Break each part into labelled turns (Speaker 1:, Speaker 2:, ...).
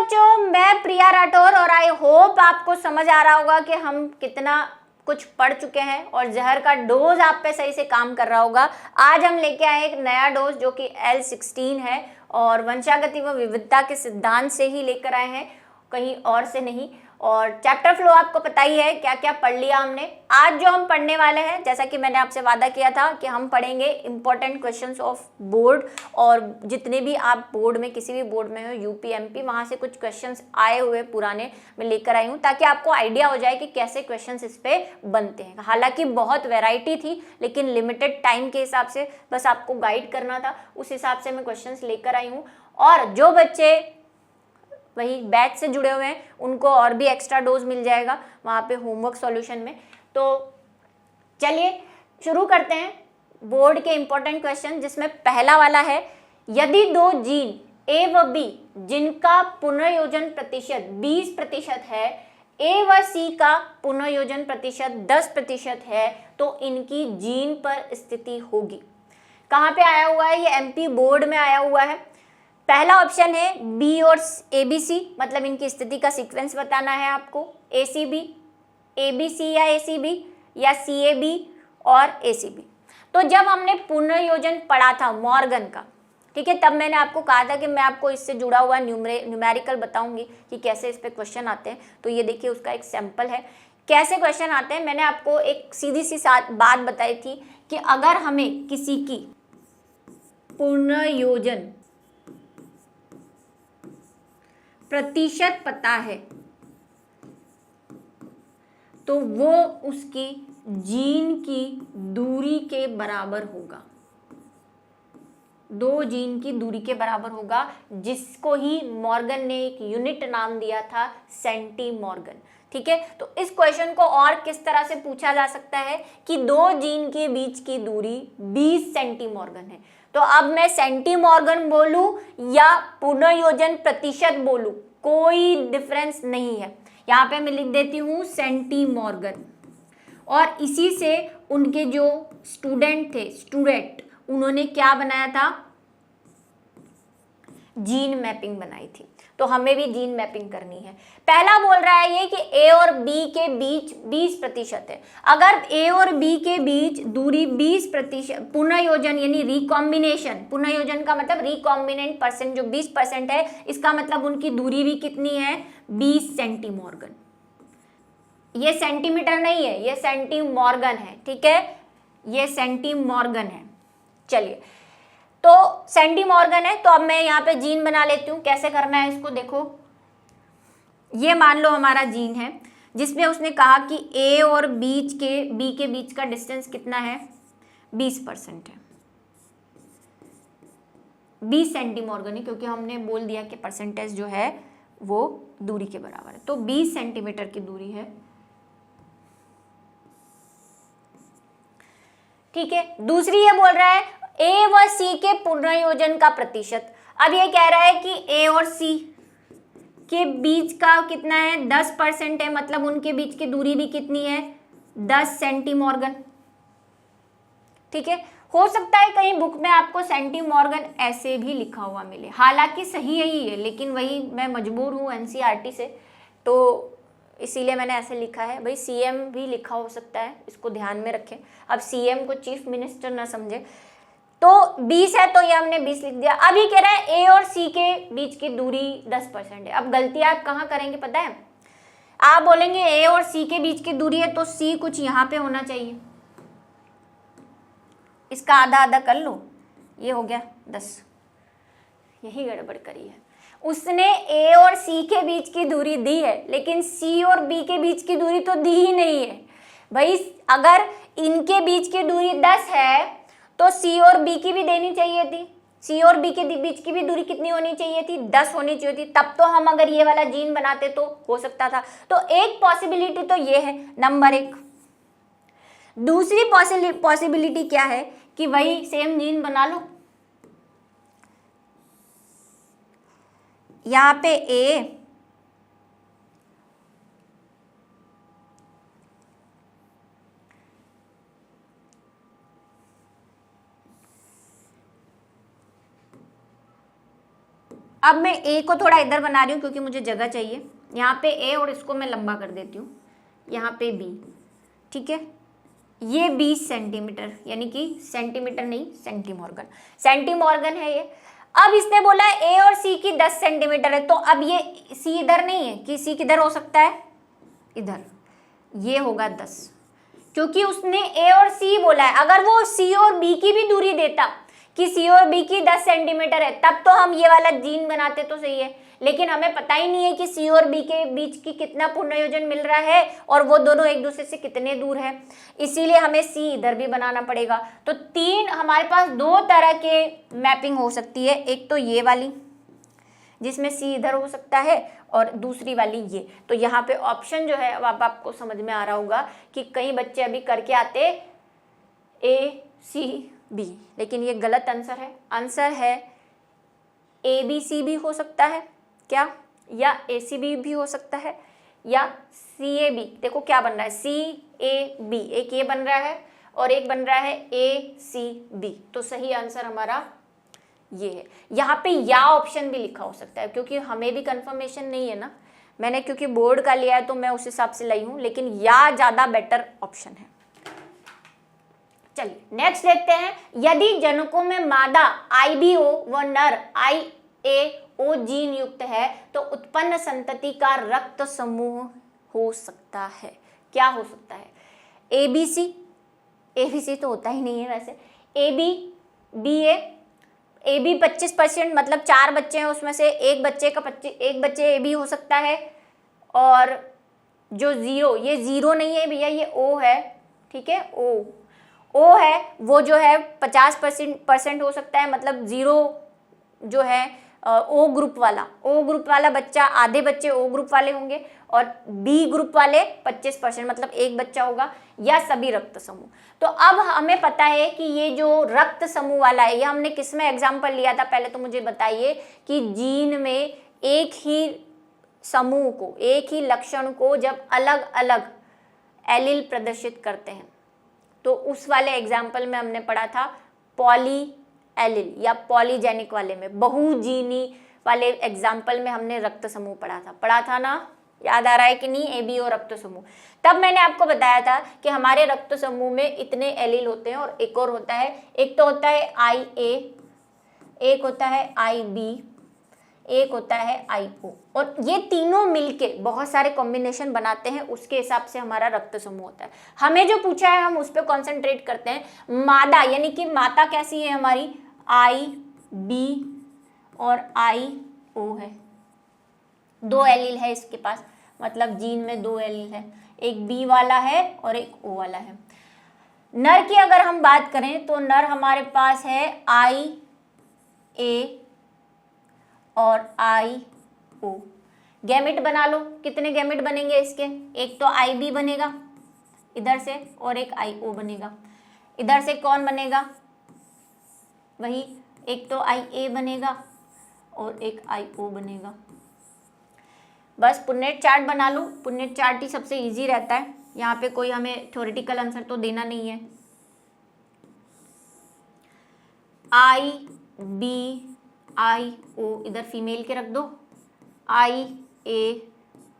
Speaker 1: बच्चों, मैं प्रिया राठौर और आई होप आपको समझ आ रहा होगा कि हम कितना कुछ पढ़ चुके हैं और जहर का डोज आप पे सही से काम कर रहा होगा। आज हम लेके आए एक नया डोज जो कि L16 है और वंशागति व विविधता के सिद्धांत से ही लेकर आए हैं, कहीं और से नहीं। और चैप्टर फ्लो आपको पता ही है, क्या क्या पढ़ लिया हमने। आज जो हम पढ़ने वाले हैं, जैसा कि मैंने आपसे वादा किया था कि हम पढ़ेंगे इंपॉर्टेंट क्वेश्चंस ऑफ बोर्ड, और जितने भी आप बोर्ड में किसी भी बोर्ड में हो, यूपी एमपी, वहां से कुछ क्वेश्चंस आए हुए पुराने मैं लेकर आई हूँ, ताकि आपको आइडिया हो जाए कि कैसे क्वेश्चंस इस पे बनते हैं। हालांकि बहुत वेराइटी थी, लेकिन लिमिटेड टाइम के हिसाब से बस आपको गाइड करना था, उस हिसाब से मैं क्वेश्चंस लेकर आई हूँ। और जो बच्चे वही बैच से जुड़े हुए हैं उनको और भी एक्स्ट्रा डोज मिल जाएगा वहाँ पे होमवर्क सॉल्यूशन में। तो चलिए शुरू करते हैं बोर्ड के इंपॉर्टेंट क्वेश्चन, जिसमें पहला वाला है, यदि दो जीन ए व बी जिनका पुनर्योजन प्रतिशत 20% है, ए व सी का पुनर्योजन प्रतिशत 10% है, तो इनकी जीन पर स्थिति होगी। कहाँ पे आया हुआ है? ये एमपी बोर्ड में आया हुआ है। पहला ऑप्शन है बी और एबीसी, मतलब इनकी स्थिति का सीक्वेंस बताना है आपको, एसीबी, एबीसी या एसीबी, या सीएबी और एसीबी। तो जब हमने पुनर्योजन पढ़ा था मॉर्गन का, ठीक है, तब मैंने आपको कहा था कि मैं आपको इससे जुड़ा हुआ न्यूमेरिकल बताऊंगी कि कैसे इस पे क्वेश्चन आते हैं। तो ये देखिए उसका एक सैंपल है, कैसे क्वेश्चन आते हैं। मैंने आपको एक सीधी सी बात बताई थी कि अगर हमें किसी की पुनर्योजन प्रतिशत पता है तो वो उसकी जीन की दूरी के बराबर होगा, दो जीन की दूरी के बराबर होगा, जिसको ही मॉर्गन ने एक यूनिट नाम दिया था, सेंटीमॉर्गन। ठीक है, तो इस क्वेश्चन को और किस तरह से पूछा जा सकता है कि दो जीन के बीच की दूरी 20 सेंटीमॉर्गन है। तो अब मैं सेंटीमॉर्गन बोलूं या पुनर्योजन प्रतिशत बोलूं, कोई डिफरेंस नहीं है। यहाँ पे मैं लिख देती हूँ सेंटीमॉर्गन, और इसी से उनके जो स्टूडेंट थे, उन्होंने क्या बनाया था? जीन मैपिंग बनाई थी। तो हमें भी जीन मैपिंग करनी है। पहला बोल रहा है ये कि ए और बी के बीच 20% है। अगर ए और बी के बीच दूरी 20%, पुनर्योजन यानी रिकॉम्बिनेशन, पुनर्योजन का मतलब रिकॉम्बिनेंट परसेंट जो 20% है, इसका मतलब उनकी दूरी भी कितनी है? 20 सेंटीमॉर्गन। ये सेंटीमीटर नहीं है, ये सेंटीमॉर्गन है। ठीक है, ये सेंटीमॉर्गन है। चलिए, तो सेंटीमॉर्गन है, तो अब मैं यहाँ पे जीन बना लेती हूँ। कैसे करना है इसको देखो, ये मान लो हमारा जीन है, जिसमें उसने कहा कि ए और बी के बीच का डिस्टेंस कितना है? 20% है। 20 सेंटीमॉर्गन है, क्योंकि हमने बोल दिया कि परसेंटेज जो है वो दूरी के बराबर है। तो 20 सेंटीमीटर की दूरी है। ठीक है, दूसरी ये बोल रहा है ए व सी के पुनर्योजन का प्रतिशत। अब ये कह रहा है कि ए और सी के बीच का कितना है? 10% है, मतलब उनके बीच की दूरी भी कितनी है? 10 सेंटीमॉर्गन। ठीक है, हो सकता है कहीं बुक में आपको सेंटीमॉर्गन ऐसे भी लिखा हुआ मिले, हालांकि सही यही है, लेकिन वही मैं मजबूर हूँ एनसीईआरटी से, तो इसीलिए मैंने ऐसे लिखा है। भाई सीएम भी लिखा हो सकता है, इसको ध्यान में रखें। अब सीएम को चीफ मिनिस्टर ना समझे। तो 20 है, तो ये हमने 20 लिख दिया। अभी कह रहा है ए और सी के बीच की दूरी 10% है। अब गलती आप कहाँ करेंगे पता है? आप बोलेंगे ए और सी के बीच की दूरी है, तो सी कुछ यहाँ पे होना चाहिए, इसका आधा आधा कर लो, ये हो गया 10। यही गड़बड़ करी है उसने। ए और सी के बीच की दूरी दी है, लेकिन सी और बी के बीच की दूरी तो दी ही नहीं है। भाई अगर इनके बीच की दूरी 10 है, तो सी और बी की भी देनी चाहिए थी। सी और बी के बीच की भी दूरी कितनी होनी चाहिए थी? 10 होनी चाहिए थी। तब तो हम अगर ये वाला जीन बनाते तो हो सकता था। तो एक पॉसिबिलिटी तो ये है, नंबर 1। दूसरी पॉसिबिलिटी क्या है कि वही सेम जीन बना लो। यहाँ पे ए अब मैं ए को थोड़ा इधर बना रही हूँ क्योंकि मुझे जगह चाहिए। यहाँ पे ए और इसको मैं लंबा कर देती हूँ, यहाँ पे बी, ठीक है। ये 20 सेंटीमीटर, यानी कि सेंटीमीटर नहीं सेंटीमॉर्गन, सेंटीमॉर्गन है ये। अब इसने बोला है ए और सी की 10 सेंटीमीटर है, तो अब ये सी इधर नहीं है कि सी किधर हो सकता है, इधर, ये होगा 10, क्योंकि उसने ए और सी बोला है। अगर वो सी और बी की भी दूरी देता कि सी और बी की 10 सेंटीमीटर है, तब तो हम ये वाला जीन बनाते तो सही है, लेकिन हमें पता ही नहीं है कि सी और बी के बीच की कितना पुनर्योजन मिल रहा है और वो दोनों एक दूसरे से कितने दूर है, इसीलिए हमें सी इधर भी बनाना पड़ेगा। तो तीन हमारे पास दो तरह के मैपिंग हो सकती है, एक तो ये वाली जिसमें सी इधर हो सकता है और दूसरी वाली ये। तो यहाँ पे ऑप्शन जो है अब आपको समझ में आ रहा होगा कि कई बच्चे अभी करके आते ए सी बी, लेकिन ये गलत आंसर है। आंसर है ए बी सी भी हो सकता है क्या, या ए सी बी भी हो सकता है, या सी ए बी। देखो क्या बन रहा है, सी ए बी, एक ये बन रहा है और एक बन रहा है ए सी बी। तो सही आंसर हमारा ये है। यहाँ पे या ऑप्शन भी लिखा हो सकता है, क्योंकि हमें भी कंफर्मेशन नहीं है ना, मैंने क्योंकि बोर्ड का लिया है तो मैं उस हिसाब से लाई हूँ, लेकिन या ज्यादा बेटर ऑप्शन है। चलिए नेक्स्ट देखते हैं। यदि जनकों में मादा IBO व नर IAO जीन युक्त है तो उत्पन्न संतति का रक्त समूह हो सकता है, क्या हो सकता है? ABC, ABC तो होता ही नहीं है वैसे, AB, BA, AB 25%, मतलब 4 बच्चे हैं उसमें से एक बच्चे AB हो सकता है, और जो जीरो, ये जीरो नहीं है भैया, ये O है, ठीक है, O है वो जो है 50% हो सकता है, मतलब जीरो जो है O ग्रुप वाला बच्चा, आधे बच्चे O ग्रुप वाले होंगे और B ग्रुप वाले 25%, मतलब एक बच्चा होगा, या सभी रक्त समूह। तो अब हमें पता है कि ये जो रक्त समूह वाला है, ये हमने किस में एग्जाम्पल लिया था, पहले तो मुझे बताइए कि जीन में एक ही समूह को, एक ही लक्षण को जब अलग अलग एलील प्रदर्शित करते हैं, तो उस वाले एग्जाम्पल में हमने पढ़ा था पॉली एलील या पॉलीजेनिक वाले में, बहुजीनी वाले एग्जाम्पल में हमने रक्त समूह पढ़ा था ना, याद आ रहा है कि नहीं? ABO रक्त समूह। तब मैंने आपको बताया था कि हमारे रक्त समूह में इतने एलील होते हैं और एक और होता है, एक तो होता है IA, एक होता है IB, एक होता है IO, और ये तीनों मिलके बहुत सारे कॉम्बिनेशन बनाते हैं, उसके हिसाब से हमारा रक्त समूह होता है। हमें जो पूछा है हम उस पर कॉन्सेंट्रेट करते हैं। मादा यानी कि माता कैसी है हमारी, IB और IO है, 2 एलील है इसके पास, मतलब जीन में 2 एलील है, एक B वाला है और एक O वाला है। नर की अगर हम बात करें तो नर हमारे पास है IA और IO। गैमेट बना लो, कितने गैमेट बनेंगे इसके, एक तो IB बनेगा इधर से और एक IO बनेगा, इधर से कौन बनेगा, वही एक तो IA बनेगा और एक IO बनेगा। बस पुन्नेट चार्ट बना लो, पुन्नेट चार्ट ही सबसे इजी रहता है, यहाँ पे कोई हमें थ्योरेटिकल आंसर तो देना नहीं है। IB IO इधर फीमेल के रख दो, IA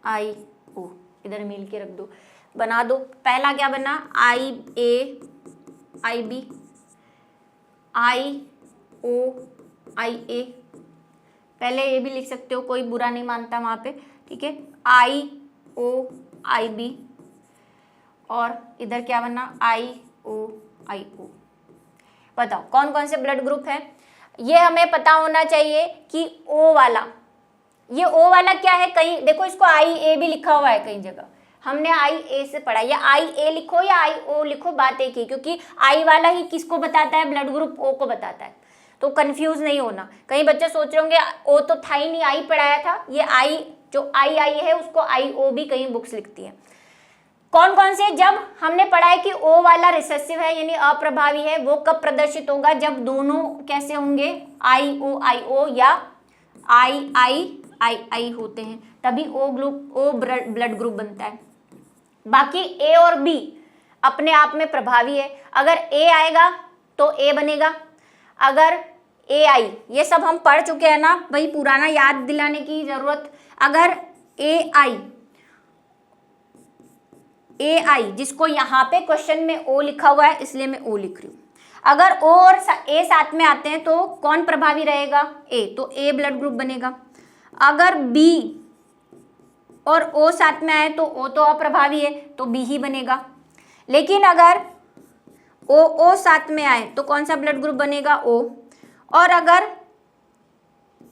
Speaker 1: IO इधर मेल के रख दो, बना दो। पहला क्या बना, IA IB IO IA, पहले ये भी लिख सकते हो, कोई बुरा नहीं मानता वहाँ पे, ठीक है, IO IB, और इधर क्या बना IO IO। बताओ कौन कौन से ब्लड ग्रुप है, ये हमें पता होना चाहिए कि O वाला, ये O वाला क्या है, कहीं देखो इसको IA भी लिखा हुआ है कई जगह, हमने IA से पढ़ा, या IA लिखो या IO लिखो, बात एक ही, क्योंकि I वाला ही किसको बताता है, ब्लड ग्रुप O को बताता है, तो कंफ्यूज नहीं होना। कई बच्चे सोच रहे होंगे O तो था ही नहीं, I पढ़ाया था, ये I जो I है उसको IO भी कई बुक्स लिखती है। कौन कौन से, जब हमने पढ़ा है कि O वाला रिसेसिव है यानी अप्रभावी है, वो कब प्रदर्शित होगा, जब दोनों कैसे होंगे, IO IO या II होते हैं, तभी O ब्लड ग्रुप बनता है। बाकी A और B अपने आप में प्रभावी है, अगर A आएगा तो A बनेगा, अगर AI, ये सब हम पढ़ चुके हैं ना भाई, पुराना याद दिलाने की जरूरत। अगर AI जिसको यहाँ पे क्वेश्चन में O लिखा हुआ है इसलिए मैं O लिख रही हूँ, अगर O और A साथ में आते हैं तो कौन प्रभावी रहेगा? A, तो A ब्लड ग्रुप बनेगा। अगर B और O साथ में आए तो O तो अप्रभावी है तो B ही बनेगा। लेकिन अगर O साथ में आए तो कौन सा ब्लड ग्रुप बनेगा? O। और अगर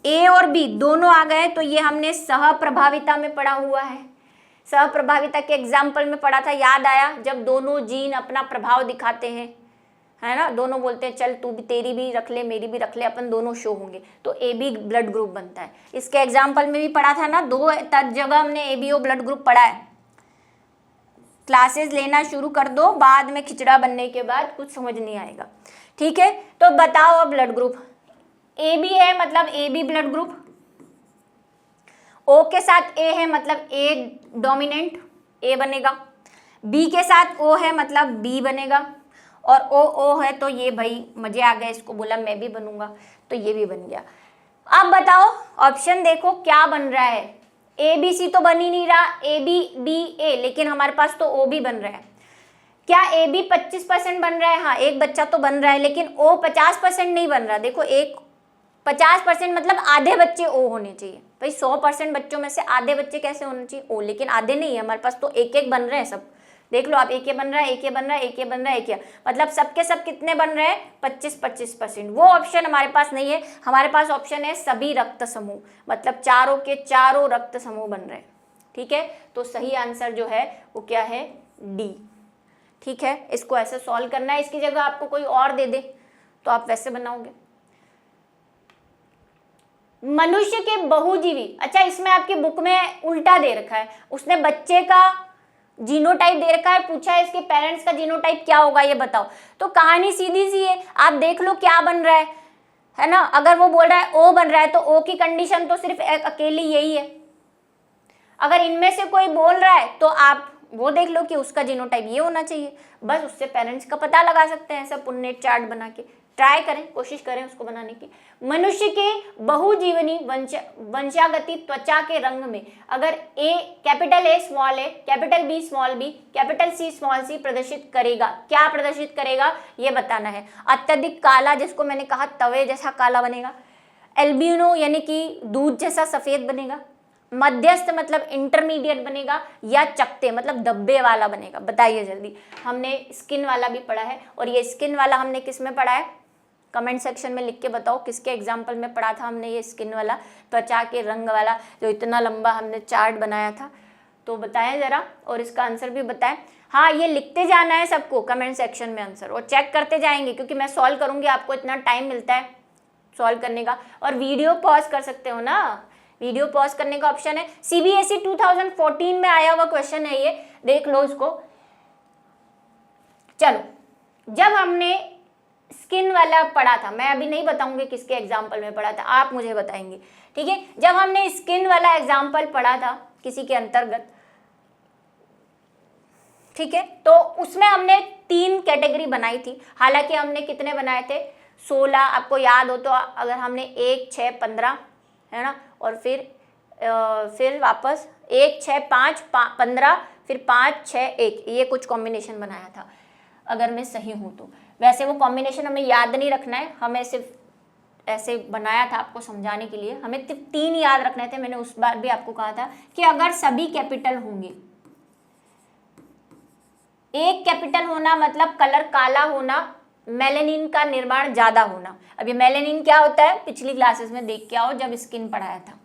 Speaker 1: A और B दोनों आ गए तो ये हमने सहप्रभाविता में पढ़ा हुआ है, सहप्रभाविता के एग्जाम्पल में पढ़ा था, याद आया? जब दोनों जीन अपना प्रभाव दिखाते हैं, है ना, दोनों बोलते हैं चल तू भी, तेरी भी रख ले मेरी भी रख ले, अपन दोनों शो होंगे, तो AB ब्लड ग्रुप बनता है। इसके एग्जाम्पल में भी पढ़ा था ना, 2 जगह हमने ABO ब्लड ग्रुप पढ़ा है। क्लासेस लेना शुरू कर दो, बाद में खिचड़ा बनने के बाद कुछ समझ नहीं आएगा, ठीक है? तो बताओ अब ब्लड ग्रुप AB है मतलब AB ब्लड ग्रुप, O के साथ A है मतलब A डोमिनेंट A बनेगा, B के साथ O है मतलब B बनेगा, और O है तो ये भाई मजे आ गए, इसको बोला मैं भी बनूंगा तो ये भी बन गया। अब बताओ ऑप्शन देखो क्या बन रहा है, ABC तो बन ही नहीं रहा, AB B A, लेकिन हमारे पास तो O भी बन रहा है। क्या AB 25% बन रहा है? हाँ, एक बच्चा तो बन रहा है, लेकिन O 50% नहीं बन रहा। देखो, एक 50% मतलब आधे बच्चे O होने चाहिए भाई, 100% बच्चों में से आधे बच्चे कैसे होने चाहिए? O, लेकिन आधे नहीं है हमारे पास, तो एक बन रहे हैं सब। देख लो आप, एक बन रहा है, एक बन रहा है, एक बन रहा है, एक, मतलब सबके सब कितने बन रहे हैं? 25-25%। वो ऑप्शन हमारे पास नहीं है, हमारे पास ऑप्शन है सभी रक्त समूह, मतलब चारों के चारों रक्त समूह बन रहे हैं, ठीक है? तो सही आंसर जो है वो क्या है? D, ठीक है? इसको ऐसे सॉल्व करना है, इसकी जगह आपको कोई और दे दे तो आप वैसे बनाओगे। मनुष्य के बहुजीवी, अच्छा इसमें आपकी बुक में उल्टा दे रखा है, उसने बच्चे का जीनोटाइप दे रखा है, पूछा है इसके पेरेंट्स का जीनोटाइप क्या होगा ये बताओ। तो कहानी सीधी सी है, आप देख लो क्या बन रहा है ना? अगर वो बोल रहा है O बन रहा है तो O की कंडीशन तो सिर्फ अकेली यही है। अगर इनमें से कोई बोल रहा है तो आप वो देख लो कि उसका जीनोटाइप ये होना चाहिए, बस उससे पेरेंट्स का पता लगा सकते हैं, सब पुण्य चार्ट बना के। ट्राई करें, कोशिश करें उसको बनाने की। मनुष्य के बहुजीवनी वंशागति त्वचा के रंग में अगर capital A small a, capital B small b, capital C small c प्रदर्शित करेगा, क्या प्रदर्शित करेगा ये बताना है। अत्यधिक काला, जिसको मैंने कहा तवे जैसा काला बनेगा। एल्बिनो यानी कि दूध जैसा सफेद बनेगा। मध्यस्थ मतलब इंटरमीडिएट बनेगा, या चकते मतलब धब्बे वाला बनेगा। बताइए जल्दी। हमने स्किन वाला भी पढ़ा है, और ये स्किन वाला हमने किस में पढ़ा है? कमेंट सेक्शन में लिख के बताओ किसके एग्जाम्पल में पढ़ा था हमने ये स्किन वाला, त्वचा के रंग वाला, जो इतना लंबा हमने चार्ट बनाया था, तो बताएं जरा, और इसका आंसर भी बताएं। हाँ, ये लिखते जाना है सबको कमेंट सेक्शन में आंसर, और चेक करते जाएंगे, क्योंकि मैं सॉल्व करूंगी, आपको इतना टाइम मिलता है सॉल्व करने का। और वीडियो पॉज कर सकते हो ना, वीडियो पॉज करने का ऑप्शन है। CBSE 2014 में आया हुआ क्वेश्चन है ये, देख लो इसको। चलो, जब हमने स्किन वाला पढ़ा था, मैं अभी नहीं बताऊंगी किसके एग्जाम्पल में पढ़ा था, आप मुझे बताएंगे, ठीक है? जब हमने स्किन वाला एग्जाम्पल पढ़ा था किसी के अंतर्गत, ठीक है, तो उसमें हमने 3 कैटेगरी बनाई थी। हालांकि हमने कितने बनाए थे? 16, आपको याद हो तो, अगर हमने 1, 6, 15 है ना, और फिर वापस 1, 6, 5, 15, फिर 5, 6, 1, ये कुछ कॉम्बिनेशन बनाया था अगर मैं सही हूँ तो। वैसे वो कॉम्बिनेशन हमें याद नहीं रखना है, हमें सिर्फ ऐसे बनाया था आपको समझाने के लिए। हमें 3 याद रखने थे, मैंने उस बार भी आपको कहा था कि अगर सभी कैपिटल होंगे, एक कैपिटल होना मतलब कलर काला होना, मेलेनिन का निर्माण ज्यादा होना। अब ये मेलेनिन क्या होता है पिछली क्लासेस में देख के आओ जब स्किन पढ़ाया था,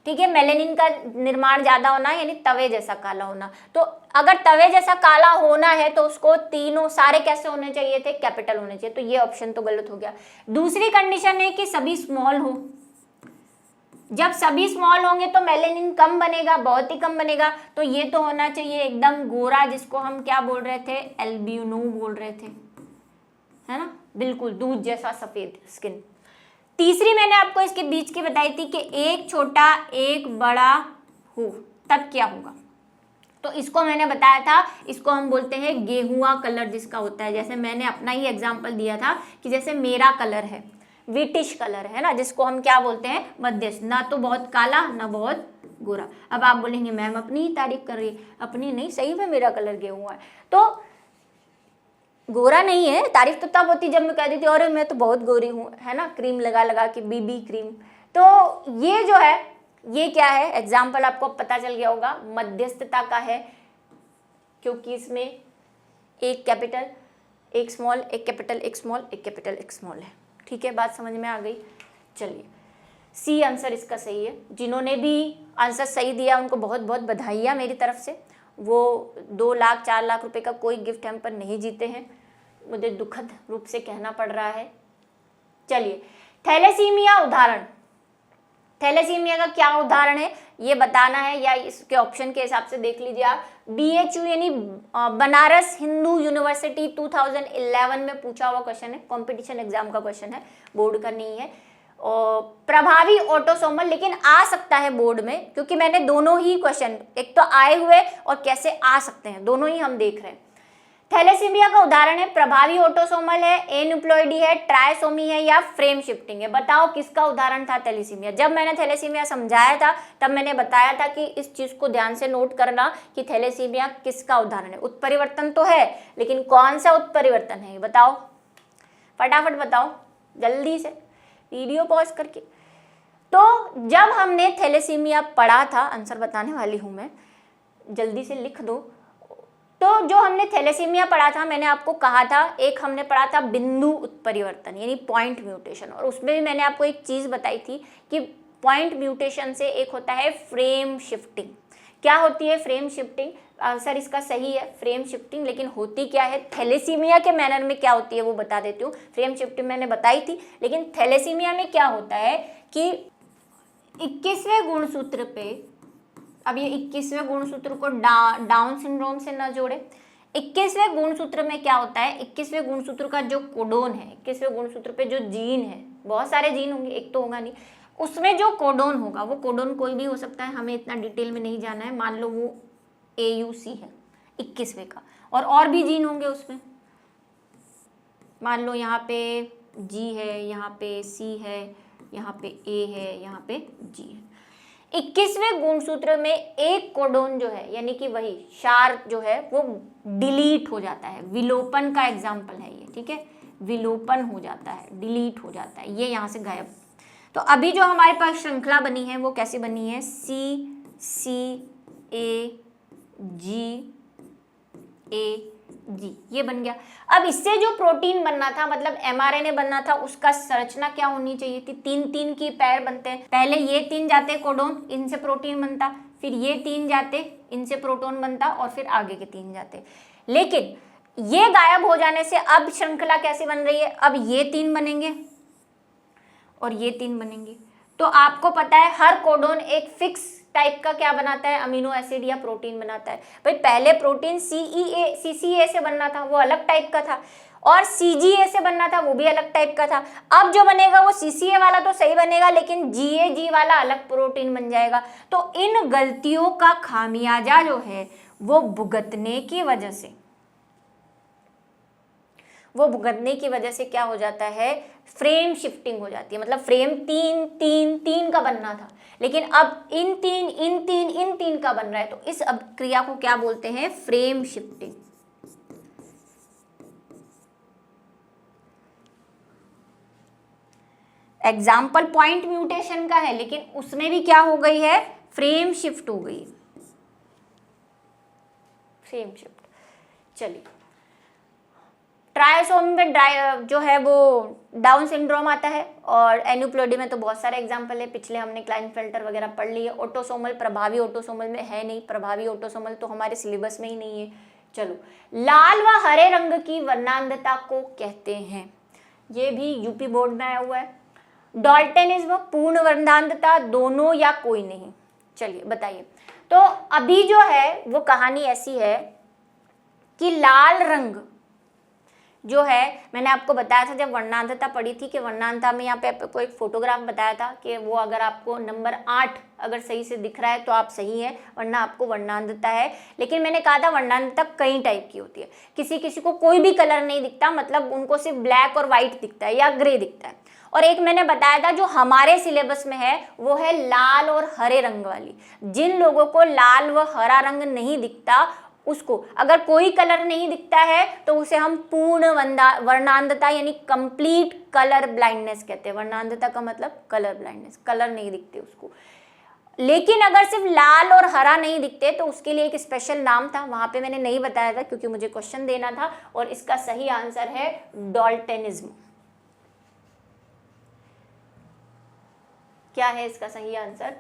Speaker 1: ठीक है? मेलेनिन का निर्माण ज्यादा होना यानी तवे जैसा काला होना। तो अगर तवे जैसा काला होना है तो उसको तीनों सारे कैसे होने चाहिए थे? कैपिटल होने चाहिए, तो ये ऑप्शन तो गलत हो गया। दूसरी कंडीशन है कि सभी स्मॉल हो। जब सभी स्मॉल होंगे तो मेलेनिन कम बनेगा, बहुत ही कम बनेगा, तो ये तो होना चाहिए एकदम गोरा, जिसको हम क्या बोल रहे थे? एल्बिनो बोल रहे थे, है ना, बिल्कुल दूध जैसा सफेद स्किन। तीसरी मैंने आपको इसके बीच की बताई थी कि एक छोटा एक बड़ा हो तब क्या होगा, तो इसको मैंने बताया था, इसको हम बोलते हैं गेहुआ कलर जिसका होता है। जैसे मैंने अपना ही एग्जांपल दिया था कि जैसे मेरा कलर है, विटिश कलर है ना, जिसको हम क्या बोलते हैं, मध्यस्थ, ना तो बहुत काला ना बहुत गोरा। अब आप बोलेंगे मैम अपनी ही तारीफ कर रही है, अपनी नहीं, सही में मेरा कलर गेहूं है। तो गोरा नहीं है, तारीफ तो तब होती जब मैं कह देती अरे मैं तो बहुत गोरी हूँ, है ना, क्रीम लगा लगा के, बीबी क्रीम। तो ये जो है ये क्या है, एग्जाम्पल आपको पता चल गया होगा, मध्यस्थता का है, क्योंकि इसमें एक कैपिटल एक स्मॉल, एक कैपिटल एक स्मॉल, एक कैपिटल एक स्मॉल है। ठीक है, बात समझ में आ गई। चलिए, सी आंसर इसका सही है। जिन्होंने भी आंसर सही दिया उनको बहुत बहुत बधाइयाँ मेरी तरफ से। वो 2 लाख 4 लाख रुपए का कोई गिफ्ट हैम्पर नहीं जीते हैं, मुझे दुखद रूप से कहना पड़ रहा है। चलिए, थैलेसीमिया उदाहरण, थैलेसीमिया का क्या उदाहरण है ये बताना है, या इसके ऑप्शन के हिसाब से देख लीजिए आप। BHU यानी बनारस हिंदू यूनिवर्सिटी 2011 में पूछा हुआ क्वेश्चन है, कंपटीशन एग्जाम का क्वेश्चन है, बोर्ड का नहीं है। और प्रभावी ऑटोसोमल, लेकिन आ सकता है बोर्ड में, क्योंकि मैंने दोनों ही क्वेश्चन, एक तो आए हुए और कैसे आ सकते हैं, दोनों ही हम देख रहे हैं। थैलेसीमिया का उदाहरण है, प्रभावी ऑटोसोमल है, एनुप्लॉइडी है, ट्रायसोमी है या फ्रेम शिफ्टिंग है। बताओ किसका उदाहरण था थैलेसीमिया। जब मैंने थैलेसीमिया समझाया था तब मैंने बताया था कि इस चीज को ध्यान से नोट करना कि थैलेसीमिया किसका उदाहरण है। उत्परिवर्तन तो है, लेकिन कौन सा उत्परिवर्तन है बताओ, फटाफट बताओ जल्दी से, वीडियो पॉज करके। तो जब हमने थैलेसीमिया पढ़ा था, आंसर बताने वाली हूं मैं, जल्दी से लिख दो। तो जो हमने थैलेसीमिया पढ़ा था, मैंने आपको कहा था, एक हमने पढ़ा था बिंदु उत्परिवर्तन यानी पॉइंट म्यूटेशन, और उसमें भी मैंने आपको एक चीज बताई थी कि पॉइंट म्यूटेशन से एक होता है फ्रेम शिफ्टिंग। क्या होती है फ्रेम शिफ्टिंग? आंसर इसका सही है फ्रेम शिफ्टिंग, लेकिन होती क्या है थैलेसीमिया के मैनर में क्या होती है वो बता देती हूँ। फ्रेम शिफ्टिंग मैंने बताई थी, लेकिन थैलेसीमिया में क्या होता है कि 21वें गुणसूत्र पे, अब ये 21वें गुणसूत्र को डाउन सिंड्रोम से न जोड़े। 21वें गुणसूत्र में क्या होता है, 21वें गुणसूत्र का जो कोडोन है, 21वें गुणसूत्र पे जो जीन है, बहुत सारे जीन होंगे, एक तो होगा नहीं, उसमें जो कोडोन होगा वो कोडोन कोई भी हो सकता है, हमें इतना डिटेल में नहीं जाना है। मान लो वो AUC है 21वें का, और भी जीन होंगे उसमें, मान लो यहाँ पे G है, यहाँ पे C है, यहाँ पे A है, यहाँ पे G है। 21वें गुणसूत्र में एक कोडोन जो है, यानी कि वही क्षार जो है वो डिलीट हो जाता है, विलोपन का एग्जाम्पल है ये, ठीक है, विलोपन हो जाता है, डिलीट हो जाता है, ये यहाँ से गायब। तो अभी जो हमारे पास श्रृंखला बनी है वो कैसी बनी है, CCAG, ये बन गया। अब इससे जो प्रोटीन बनना था, मतलब mRNA बनना था, उसका संरचना क्या होनी चाहिए थी, 3-3 की पैर बनते हैं। पहले ये 3 जाते कोडोन, इनसे प्रोटीन बनता, फिर ये 3 जाते, इनसे प्रोटोन बनता, और फिर आगे के 3 जाते। लेकिन ये गायब हो जाने से अब श्रृंखला कैसे बन रही है, अब ये 3 बनेंगे और ये 3 बनेंगे। तो आपको पता है हर कोडोन एक फिक्स टाइप का क्या बनाता है, अमीनो एसिड या प्रोटीन बनाता है। भाई पहले प्रोटीन CCA से बनना था, वो अलग टाइप का था, और CGA से बनना था, वो भी अलग टाइप का था। अब जो बनेगा वो CCA वाला तो सही बनेगा, लेकिन GAG वाला अलग प्रोटीन बन जाएगा। तो इन गलतियों का खामियाजा जो है वो भुगतने की वजह से क्या हो जाता है, फ्रेम शिफ्टिंग हो जाती है। मतलब फ्रेम 3 का बनना था, लेकिन अब इन 3 का बन रहा है, तो इस क्रिया को क्या बोलते हैं, frame shifting. Example point mutation का है, लेकिन उसमें भी क्या हो गई है, फ्रेम शिफ्ट हो गई, फ्रेम शिफ्ट। चलिए, ट्रायसोमी में जो है वो डाउन सिंड्रोम आता है, और एनुप्लॉइडी में तो बहुत सारे एग्जाम्पल है, पिछले हमने क्लाइनफेल्टर वगैरह पढ़ लिए। ऑटोसोमल, प्रभावी ऑटोसोमल में है नहीं, प्रभावी ऑटोसोमल तो हमारे सिलेबस में ही नहीं है। चलो, लाल व हरे रंग की वर्णांधता को कहते हैं, ये भी यूपी बोर्ड में आया हुआ है। डॉल्टनिज्म, पूर्ण वर्णांधता, दोनों या कोई नहीं। चलिए बताइए। तो अभी जो है वो कहानी ऐसी है कि लाल रंग जो है, मैंने आपको बताया था जब वर्णांधता पढ़ी थी कि वर्णांधता में यहाँ पे आपको एक फोटोग्राफ बताया था कि वो अगर आपको नंबर 8 अगर सही से दिख रहा है तो आप सही है, वरना आपको वर्णांधता है। लेकिन मैंने कहा था वर्णांधता कई टाइप की होती है, किसी किसी को कोई भी कलर नहीं दिखता, मतलब उनको सिर्फ ब्लैक और वाइट दिखता है या ग्रे दिखता है, और एक मैंने बताया था जो हमारे सिलेबस में है वो है लाल और हरे रंग वाली। जिन लोगों को लाल व हरा रंग नहीं दिखता, उसको अगर कोई कलर नहीं दिखता है तो उसे हम पूर्ण वर्णांधता यानी कंप्लीट कलर ब्लाइंडनेस कहते हैं। वर्णांधता का मतलब कलर ब्लाइंडनेस, कलर नहीं दिखते उसको। लेकिन अगर सिर्फ लाल और हरा नहीं दिखते तो उसके लिए एक स्पेशल नाम था, वहां पे मैंने नहीं बताया था क्योंकि मुझे क्वेश्चन देना था, और इसका सही आंसर है डॉल्टेनिज्म। क्या है इसका सही आंसर?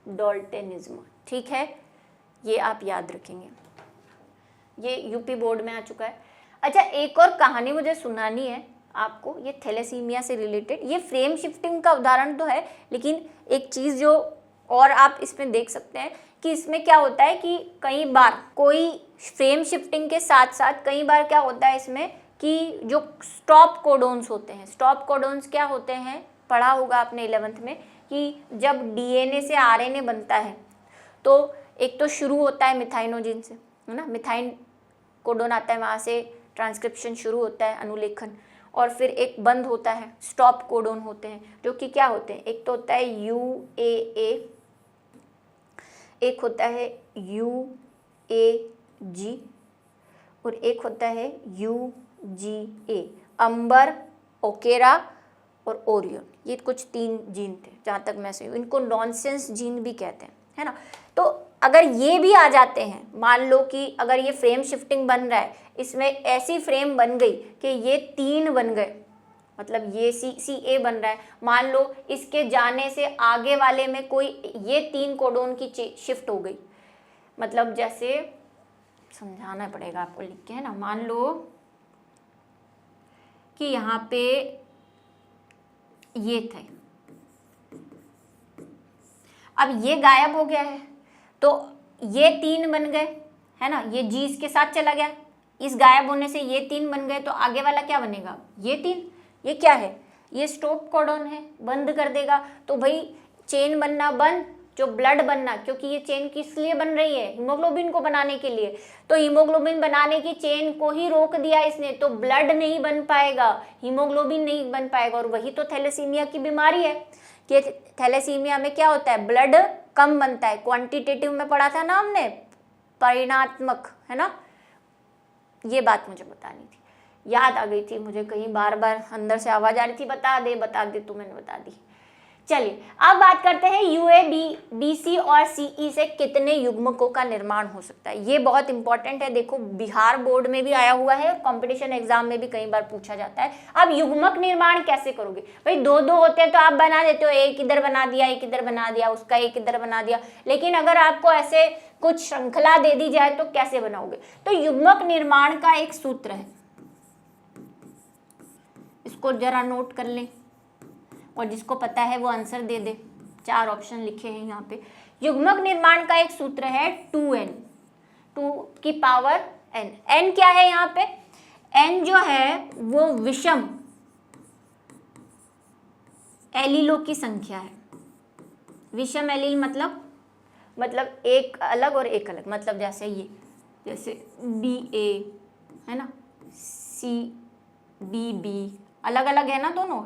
Speaker 1: डॉल्टेनिज्म। ठीक है, ये आप याद रखेंगे, ये यूपी बोर्ड में आ चुका है। अच्छा, एक और कहानी मुझे सुनानी है आपको, ये थैलेसीमिया से रिलेटेड। ये फ्रेम शिफ्टिंग का उदाहरण तो है, लेकिन एक चीज़ जो और आप इसमें देख सकते हैं कि इसमें क्या होता है कि कई बार कोई फ्रेम शिफ्टिंग के साथ साथ कई बार क्या होता है इसमें कि जो स्टॉप कोडोन्स होते हैं, स्टॉप कोडोन्स क्या होते हैं, पढ़ा होगा आपने 11th में कि जब डीएनए से आरएनए बनता है तो एक तो शुरू होता है मिथाइनोजिन से, है ना, मिथाइन कोडोन आता है, वहाँ से ट्रांसक्रिप्शन शुरू होता है, अनुलेखन, और फिर एक बंद होता है, स्टॉप कोडोन होते हैं जो कि क्या होते हैं, एक तो होता है UAA, एक होता है UAG और एक होता है UGA, अंबर, ओकेरा और ओरियन। ये कुछ 3 जीन थे जहाँ तक मैं सही हूँ, इनको नॉनसेंस जीन भी कहते हैं, है ना। तो अगर ये भी आ जाते हैं, मान लो कि अगर ये फ्रेम शिफ्टिंग बन रहा है, इसमें ऐसी फ्रेम बन गई कि ये 3 बन गए, मतलब ये CA बन रहा है, मान लो इसके जाने से आगे वाले में कोई ये 3 कोडोन की शिफ्ट हो गई, मतलब जैसे समझाना पड़ेगा आपको लिख के, है ना। मान लो कि यहाँ पे ये थे, अब ये गायब हो गया है तो ये 3 बन गए, है ना, ये जी इसके साथ चला गया, इस गायब होने से ये 3 बन गए, तो आगे वाला क्या बनेगा, ये 3। ये क्या है, ये स्टॉप कोडोन है, बंद कर देगा, तो भाई चेन बनना बंद, जो ब्लड बनना, क्योंकि ये चेन किस लिए बन रही है, हीमोग्लोबिन को बनाने के लिए, तो हीमोग्लोबिन बनाने की चेन को ही रोक दिया इसने, तो ब्लड नहीं बन पाएगा, हीमोग्लोबिन नहीं बन पाएगा। और वही तो थैलेसीमिया की बीमारी है कि थैलेसीमिया में क्या होता है, ब्लड कम बनता है। क्वांटिटेटिव में पढ़ा था ना हमने, परिमाणात्मक, है ना, ये बात मुझे बतानी थी, याद आ गई थी मुझे, कहीं बार बार अंदर से आवाज आ रही थी बता दे, तो मैंने बता दी। चलिए अब बात करते हैं UA, BC और CE से कितने युग्मकों का निर्माण हो सकता है। ये बहुत इंपॉर्टेंट है, देखो बिहार बोर्ड में भी आया हुआ है, कंपटीशन एग्जाम में भी कई बार पूछा जाता है। अब युग्मक निर्माण कैसे करोगे भाई, 2-2 होते हैं तो आप बना देते हो, एक इधर बना दिया, एक इधर बना दिया, उसका एक इधर बना दिया, लेकिन अगर आपको ऐसे कुछ श्रृंखला दे दी जाए तो कैसे बनाओगे। तो युग्मक निर्माण का एक सूत्र है, इसको जरा नोट कर लें, और जिसको पता है वो आंसर दे दे। 4 ऑप्शन लिखे हैं यहाँ पे। युग्मक निर्माण का एक सूत्र है 2n, 2 की पावर n। n क्या है यहाँ पे, n जो है वो विषम एलीलों की संख्या है। विषम एलील मतलब एक अलग और एक अलग, मतलब जैसे ये, जैसे BA है ना, CBB अलग अलग है ना दोनों,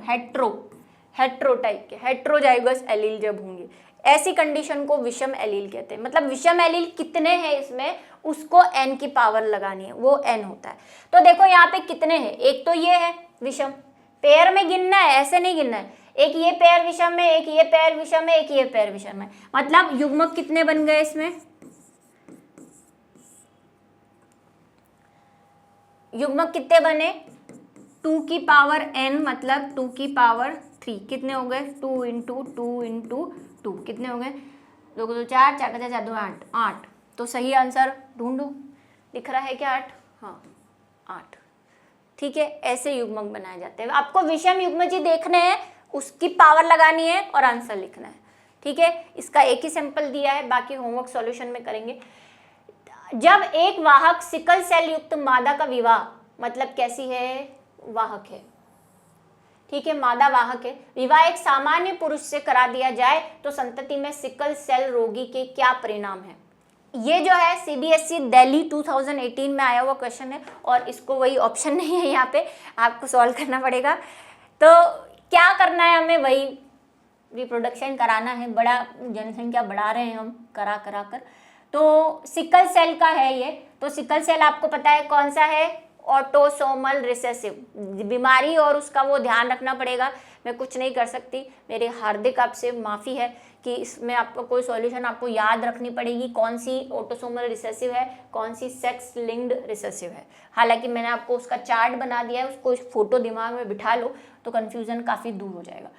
Speaker 1: हेट्रो टाइप के, हेट्रोजाइगस एलील जब होंगे, ऐसी कंडीशन को विषम एलील कहते हैं। मतलब विषम एलील कितने हैं इसमें, उसको n की पावर लगानी है, वो n होता है। तो देखो यहाँ पे कितने हैं, एक तो ये है विषम, पेयर में गिनना है, ऐसे नहीं गिनना है, एक ये पेयर विषम है, एक ये पेयर विषम है, एक ये पेयर विषम है, मतलब युग्मक कितने बन गए इसमें, युग्मक कितने बने, 2 की पावर n मतलब 2 की पावर 3, कितने हो गए, 2 इंटू 2 कितने हो गए, 2 को 2 4, 4 का 4 2 8। तो सही आंसर ढूंढो, दिख रहा है क्या 8, हाँ 8। ठीक है, ऐसे युग्मक बनाए जाते हैं। आपको विषम युग्मक जी देखने हैं, उसकी पावर लगानी है और आंसर लिखना है। ठीक है, इसका एक ही सैंपल दिया है, बाकी होमवर्क सॉल्यूशन में करेंगे। जब एक वाहक सिकल सेल युक्त मादा का विवाह, मतलब कैसी है, वाहक है, ठीक है, मादा वाहक है, विवाह एक सामान्य पुरुष से करा दिया जाए तो संतति में सिकल सेल रोगी के क्या परिणाम है। ये जो है CBSE दिल्ली 2018 में आया हुआ क्वेश्चन है, और इसको वही ऑप्शन नहीं है यहाँ पे, आपको सॉल्व करना पड़ेगा। तो क्या करना है हमें, वही रिप्रोडक्शन कराना है, बड़ा जनसंख्या बढ़ा रहे हैं हम करा करा कर। तो सिकल सेल का है ये। तो सिकल सेल आपको पता है कौन सा है, ऑटोसोमल रिसेसिव बीमारी, और उसका वो ध्यान रखना पड़ेगा। मैं कुछ नहीं कर सकती, मेरी हार्दिक आपसे माफ़ी है कि इसमें आपको कोई सॉल्यूशन आपको याद रखनी पड़ेगी, कौन सी ऑटोसोमल रिसेसिव है, कौन सी सेक्स लिंक्ड रिसेसिव है। हालांकि मैंने आपको उसका चार्ट बना दिया है, उसको फोटो दिमाग में बिठा लो तो कन्फ्यूज़न काफ़ी दूर हो जाएगा।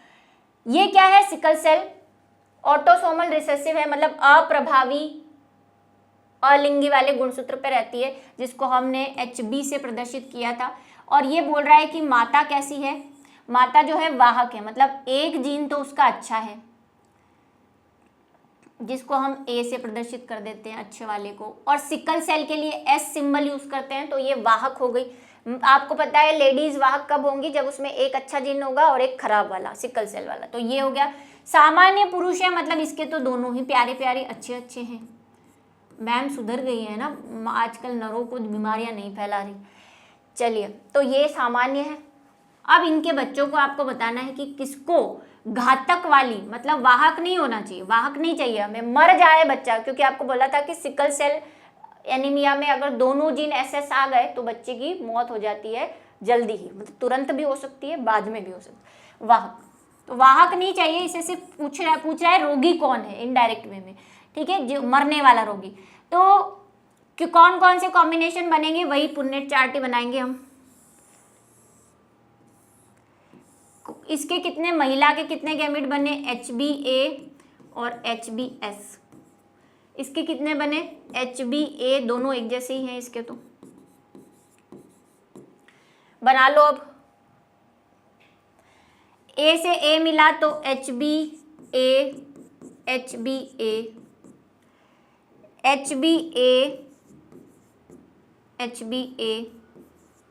Speaker 1: ये क्या है, सिकल सेल ऑटोसोमल रिसेसिव है, मतलब अप्रभावी अलिंगी वाले गुणसूत्र पे रहती है, जिसको हमने HB से प्रदर्शित किया था। और ये बोल रहा है कि माता कैसी है, माता जो है वाहक है, मतलब एक जीन तो उसका अच्छा है, जिसको हम A से प्रदर्शित कर देते हैं अच्छे वाले को, और सिकल सेल के लिए S सिंबल यूज करते हैं, तो ये वाहक हो गई। आपको पता है लेडीज वाहक कब होंगी, जब उसमें एक अच्छा जीन होगा और एक खराब वाला सिकल सेल वाला। तो ये हो गया। सामान्य पुरुष है, मतलब इसके तो दोनों ही प्यारे प्यारे अच्छे अच्छे हैं। मैम सुधर गई है ना, आजकल नरों को बीमारियां नहीं फैला रही। चलिए, तो ये सामान्य है। अब इनके बच्चों को आपको बताना है कि किसको घातक वाली, मतलब वाहक नहीं होना चाहिए, वाहक नहीं चाहिए हमें, मर जाए बच्चा, क्योंकि आपको बोला था कि सिकल सेल एनीमिया में अगर दोनों जीन SS आ गए तो बच्चे की मौत हो जाती है जल्दी ही, मतलब तुरंत भी हो सकती है, बाद में भी हो सकती है। वाहक, तो वाहक नहीं चाहिए। इसे सिर्फ पूछ रहा है रोगी कौन है, इनडायरेक्ट वे में, ठीक है, जो मरने वाला रोगी। तो कि कौन कौन से कॉम्बिनेशन बनेंगे, वही पुन्नेट चार्ट ही बनाएंगे हम। इसके कितने, महिला के कितने गैमेट बने, HBA और HBS। इसके कितने बने, HBA, दोनों एक जैसे ही हैं इसके, तो बना लो। अब A से A मिला तो HBA HBA HBA HBA,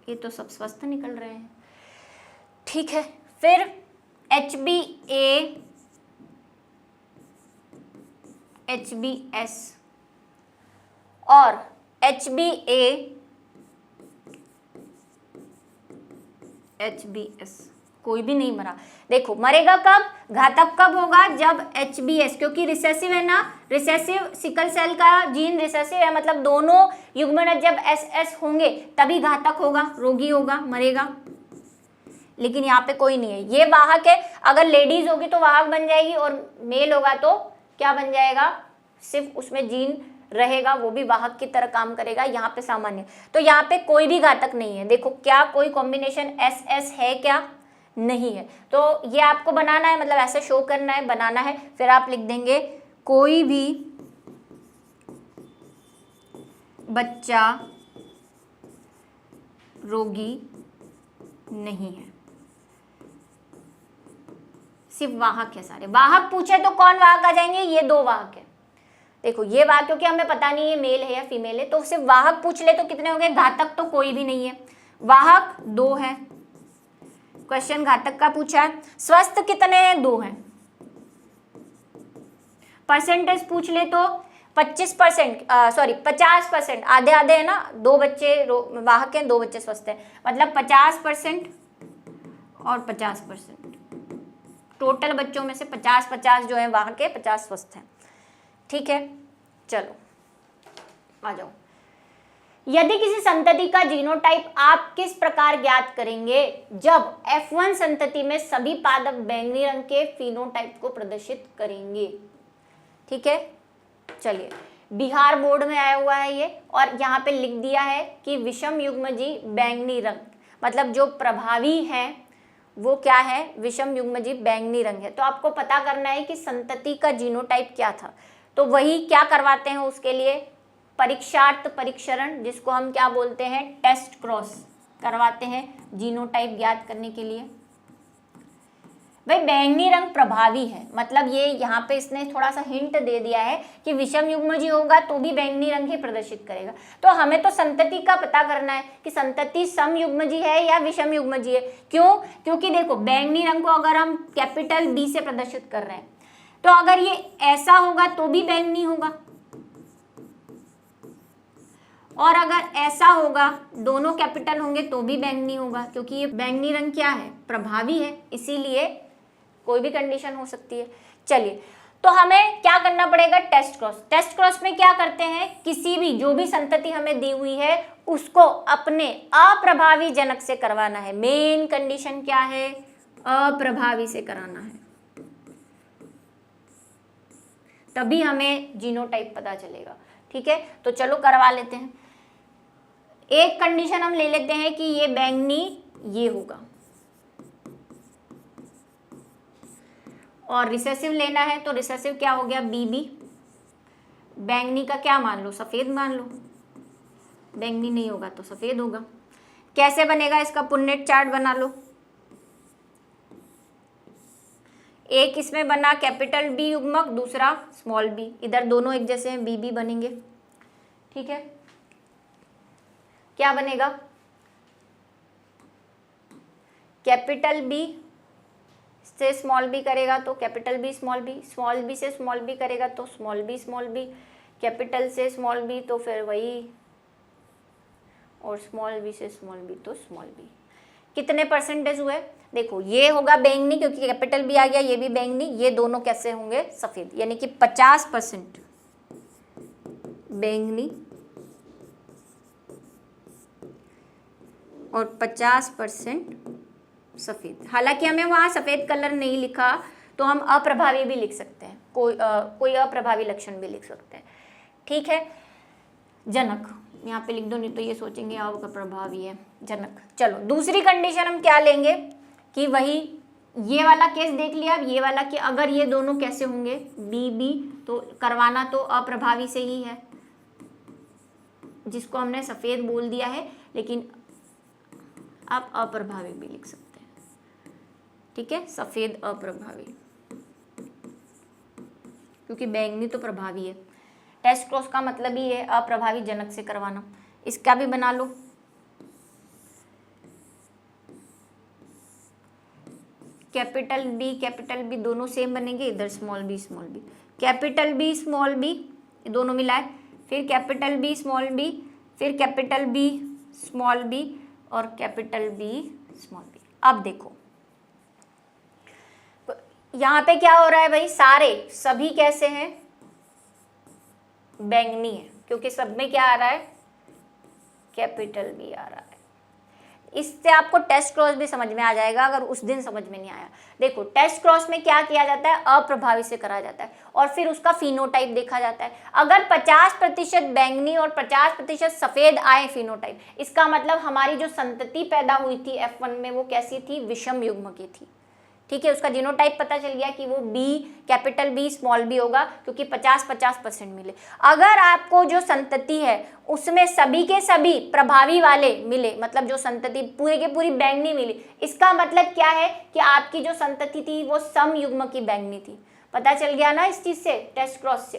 Speaker 1: ये तो सब स्वस्थ निकल रहे हैं, ठीक है। फिर HBA HBS और HBA HBS, कोई भी नहीं मरा। देखो मरेगा कब, घातक कब होगा, जब HBS, क्योंकि रिसेसिव है ना, रिसेसिव सिकल सेल का जीन रिसेसिव है, मतलब दोनों युग्मनज जब SS होंगे तभी घातक होगा, रोगी होगा, मरेगा। लेकिन यहाँ पे कोई नहीं है, ये वाहक है। अगर लेडीज होगी तो वाहक बन जाएगी, और मेल होगा तो क्या बन जाएगा, सिर्फ उसमें जीन रहेगा, वो भी वाहक की तरह काम करेगा। यहाँ पे सामान्य, तो यहाँ पे कोई भी घातक नहीं है। देखो क्या कोई कॉम्बिनेशन SS है क्या, नहीं है। तो ये आपको बनाना है, मतलब ऐसे शो करना है, बनाना है। फिर आप लिख देंगे कोई भी बच्चा रोगी नहीं है, सिर्फ वाहक है सारे। वाहक पूछे तो कौन वाहक आ जाएंगे, ये दो वाहक है। देखो ये वाहक, क्योंकि हमें पता नहीं है मेल है या फीमेल है, तो सिर्फ वाहक पूछ ले तो कितने हो गए, घातक तो कोई भी नहीं है, वाहक 2 है। क्वेश्चन घातक का पूछा है। स्वस्थ कितने हैं, 2 हैं। परसेंटेज पूछ ले तो 25%, सॉरी 50%, आधे आधे है ना, 2 बच्चे वाहक हैं, 2 बच्चे स्वस्थ हैं, मतलब 50% और 50%। टोटल बच्चों में से 50-50 जो है वाहक है, 50 स्वस्थ हैं, ठीक है। चलो आ जाओ। यदि किसी संतति का जीनोटाइप आप किस प्रकार ज्ञात करेंगे, जब F1 संतति में सभी पादप बैंगनी रंग के फिनोटाइप को प्रदर्शित करेंगे, ठीक है। चलिए, बिहार बोर्ड में आया हुआ है ये, और यहाँ पे लिख दिया है कि विषम युग्मजी बैंगनी रंग, मतलब जो प्रभावी है वो क्या है, विषम युग्मजी बैंगनी रंग है। तो आपको पता करना है कि संतति का जीनोटाइप क्या था, तो वही क्या करवाते हैं उसके लिए, परीक्षार्थ परीक्षरण, जिसको हम क्या बोलते हैं, टेस्ट क्रॉस करवाते हैं जीनोटाइप ज्ञात करने के लिए। भाई बैंगनी रंग प्रभावी है, मतलब ये यहाँ पे इसने थोड़ा सा हिंट दे दिया है कि विषम युग्मजी होगा तो भी बैंगनी रंग ही प्रदर्शित करेगा। तो हमें तो संतति का पता करना है कि संतति सम युग्मजी है या विषम युग्मजी है। क्यों, क्योंकि देखो बैंगनी रंग को अगर हम कैपिटल B से प्रदर्शित कर रहे हैं, तो अगर ये ऐसा होगा तो भी बैंगनी होगा, और अगर ऐसा होगा, दोनों कैपिटल होंगे तो भी बैंगनी होगा, क्योंकि ये बैंगनी रंग क्या है, प्रभावी है, इसीलिए कोई भी कंडीशन हो सकती है। चलिए, तो हमें क्या करना पड़ेगा, टेस्ट क्रॉस। टेस्ट क्रॉस में क्या करते हैं, किसी भी जो भी संतति हमें दी हुई है उसको अपने अप्रभावी जनक से करवाना है। मेन कंडीशन क्या है, अप्रभावी से कराना है, तभी हमें जीनोटाइप पता चलेगा। ठीक है, तो चलो करवा लेते हैं। एक कंडीशन हम ले लेते हैं कि ये बैंगनी ये होगा, और रिसेसिव लेना है तो रिसेसिव क्या हो गया, बीबी। बैंगनी का क्या मान लो, सफेद मान लो, बैंगनी नहीं होगा तो सफेद होगा। कैसे बनेगा इसका पुन्नेट चार्ट बना लो। एक इसमें बना कैपिटल बी युग्मक, दूसरा स्मॉल बी, इधर दोनों एक जैसे हैं, बीबी बनेंगे। ठीक है, क्या बनेगा, कैपिटल बी से स्मॉल बी करेगा तो कैपिटल बी, स्मॉल बी से स्मॉल बी करेगा तो स्मॉल बी, कैपिटल से स्मॉल बी तो फिर वही, और स्मॉल बी से स्मॉल बी तो स्मॉल बी। कितने परसेंटेज हुए, देखो ये होगा बैंगनी क्योंकि कैपिटल बी आ गया, ये भी बैंगनी, ये दोनों कैसे होंगे, सफेद, यानी कि 50% बैंगनी और 50% सफ़ेद। हालांकि हमें वहाँ सफ़ेद कलर नहीं लिखा तो हम अप्रभावी भी लिख सकते हैं, कोई अप्रभावी लक्षण भी लिख सकते हैं। ठीक है, जनक यहाँ पे लिख दो, नहीं तो ये सोचेंगे अप्रभावी है जनक। चलो दूसरी कंडीशन हम क्या लेंगे कि वही ये वाला केस देख लिया, अब ये वाला कि अगर ये दोनों कैसे होंगे, बी बी, तो करवाना तो अप्रभावी से ही है, जिसको हमने सफ़ेद बोल दिया है, लेकिन आप अप्रभावी भी लिख सकते हैं। ठीक है, सफ़ेद अप्रभावी, क्योंकि बैंगनी तो प्रभावी है। टेस्ट क्रॉस का मतलब ही है अप्रभावी जनक से करवाना। इसका भी बना लो, कैपिटल बी दोनों सेम बनेंगे, इधर small B, capital B small B दोनों मिलाए, फिर कैपिटल बी स्मॉल बी, फिर कैपिटल बी स्मॉल बी और कैपिटल बी स्मॉल बी। अब देखो यहाँ पे क्या हो रहा है भाई, सभी कैसे हैं, बैंगनी है, क्योंकि सब में क्या आ रहा है, कैपिटल बी आ रहा है। इससे आपको टेस्ट क्रॉस भी समझ में आ जाएगा अगर उस दिन समझ में नहीं आया। देखो टेस्ट क्रॉस में क्या किया जाता है, अप्रभावी से करा जाता है और फिर उसका फिनोटाइप देखा जाता है। अगर 50% बैंगनी और 50% सफेद आए फिनोटाइप, इसका मतलब हमारी जो संतति पैदा हुई थी F1 में वो कैसी थी, विषम युग्म की थी। ठीक है, उसका जीनोटाइप पता चल गया कि वो B, capital B small B होगा, क्योंकि 50-50% मिले। अगर आपको जो संतति है उसमें सभी के सभी प्रभावी वाले मिले, मतलब जो संतति पूरे के पूरी बैंगनी मिली, इसका मतलब क्या है कि आपकी जो संतति थी वो सम युग्म की बैंगनी थी। पता चल गया ना इस चीज से, टेस्ट क्रॉस से।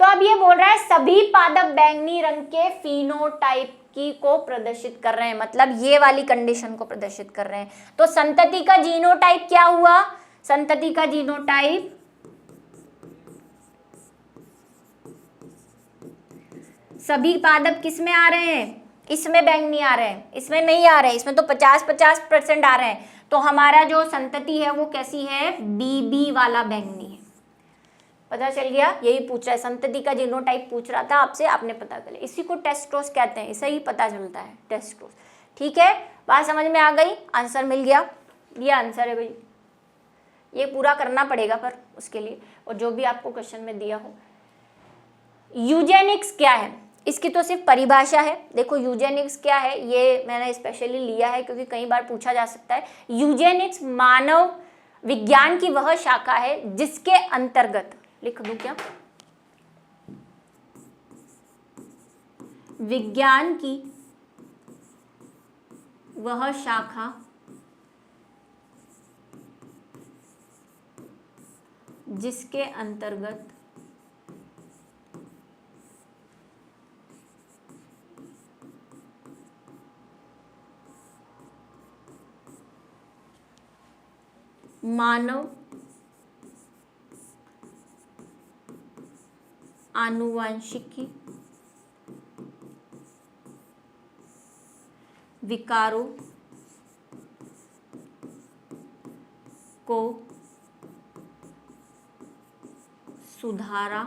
Speaker 1: तो अब ये बोल रहा है सभी पादप बैंगनी रंग के फिनोटाइप की को प्रदर्शित कर रहे हैं, मतलब ये वाली कंडीशन को प्रदर्शित कर रहे हैं। तो संतति का जीनोटाइप क्या हुआ, संतति का जीनोटाइप सभी पादप किस में आ रहे हैं, इसमें बैंगनी आ रहे हैं, इसमें नहीं आ रहे हैं, इसमें तो 50-50% आ रहे हैं। तो हमारा जो संतति है वो कैसी है, बीबी वाला बैंगनी है। पता चल गया, यही पूछ रहा है, संतति का जीनोटाइप पूछ रहा था आपसे, आपने पता कर लिया। इसी को टेस्ट क्रॉस कहते हैं, इसे ही पता चलता है टेस्ट क्रॉस। ठीक है, बात समझ में आ गई, आंसर मिल गया, ये आंसर है भाई। ये पूरा करना पड़ेगा पर उसके लिए, और जो भी आपको क्वेश्चन में दिया हो। यूजेनिक्स क्या है, इसकी तो सिर्फ परिभाषा है। देखो यूजेनिक्स क्या है, ये मैंने स्पेशली लिया है क्योंकि कई बार पूछा जा सकता है। यूजेनिक्स मानव विज्ञान की वह शाखा है जिसके अंतर्गत, लिख दूं क्या, विज्ञान की वह शाखा जिसके अंतर्गत मानव आनुवांशिकी विकारों को सुधारा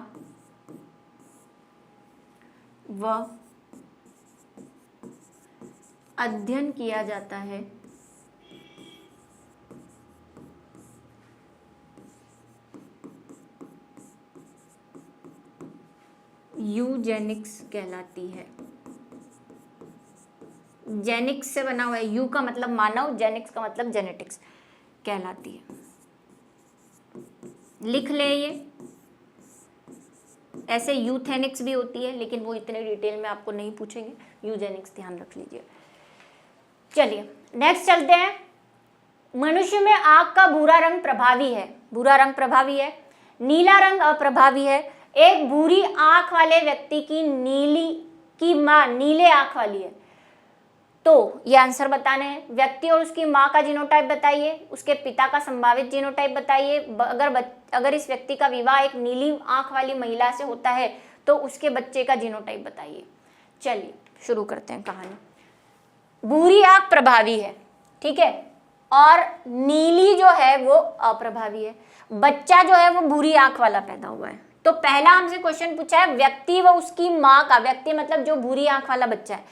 Speaker 1: व अध्ययन किया जाता है। यूजेनिक्स कहलाती है। जेनिक्स से बना हुआ है, यू का मतलब मानव, जेनिक्स का मतलब जेनेटिक्स कहलाती है। लिख ले ये। ऐसे यूथेनिक्स भी होती है, लेकिन वो इतने डिटेल में आपको नहीं पूछेंगे। यूजेनिक्स ध्यान रख लीजिए। चलिए नेक्स्ट चलते हैं। मनुष्य में आंख का भूरा रंग प्रभावी है। भूरा रंग प्रभावी है, नीला रंग अप्रभावी है। एक भूरी आंख वाले व्यक्ति की मां नीले आंख वाली है। तो ये आंसर बताने हैं। व्यक्ति और उसकी मां का जीनोटाइप बताइए, उसके पिता का संभावित जीनोटाइप बताइए। अगर इस व्यक्ति का विवाह एक नीली आंख वाली महिला से होता है तो उसके बच्चे का जीनोटाइप बताइए। चलिए शुरू करते हैं कहानी। भूरी आंख प्रभावी है, ठीक है, और नीली जो है वो अप्रभावी है। बच्चा जो है वो भूरी आंख वाला पैदा हुआ है। तो पहला हमसे क्वेश्चन पूछा है व्यक्ति व उसकी मां का। व्यक्ति मतलब जो भूरी आंख वाला बच्चा है।